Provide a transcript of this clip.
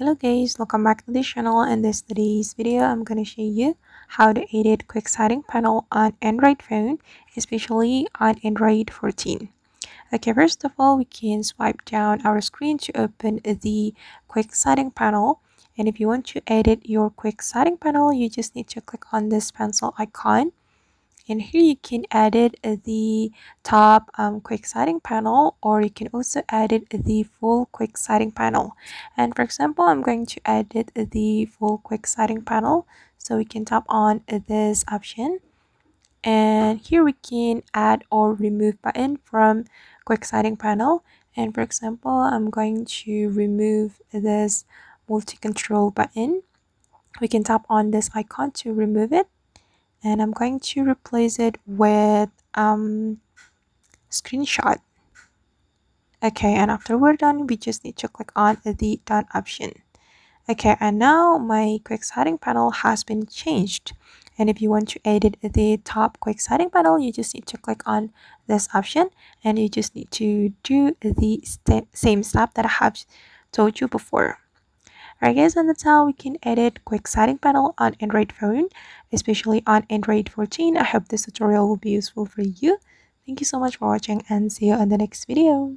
Hello guys, welcome back to the channel. In today's video, I'm going to show you how to edit quick setting panel on Android phone, especially on Android 14. Okay, first of all, we can swipe down our screen to open the quick setting panel. And if you want to edit your quick setting panel, you just need to click on this pencil icon. And here you can edit the top quick setting panel, or you can also edit the full quick setting panel. And for example, I'm going to edit the full quick setting panel, so we can tap on this option, and here we can add or remove button from quick setting panel. And for example, I'm going to remove this multi-control button. We can tap on this icon to remove it, and I'm going to replace it with screenshot. Okay, and after we're done, we just need to click on the done option. Okay, and now my quick setting panel has been changed. And if you want to edit the top quick setting panel, you just need to click on this option, and you just need to do the same step that I have told you before. Alright guys, and that's how we can edit quick setting panel on Android phone, especially on Android 14. I hope this tutorial will be useful for you. Thank you so much for watching, and see you in the next video.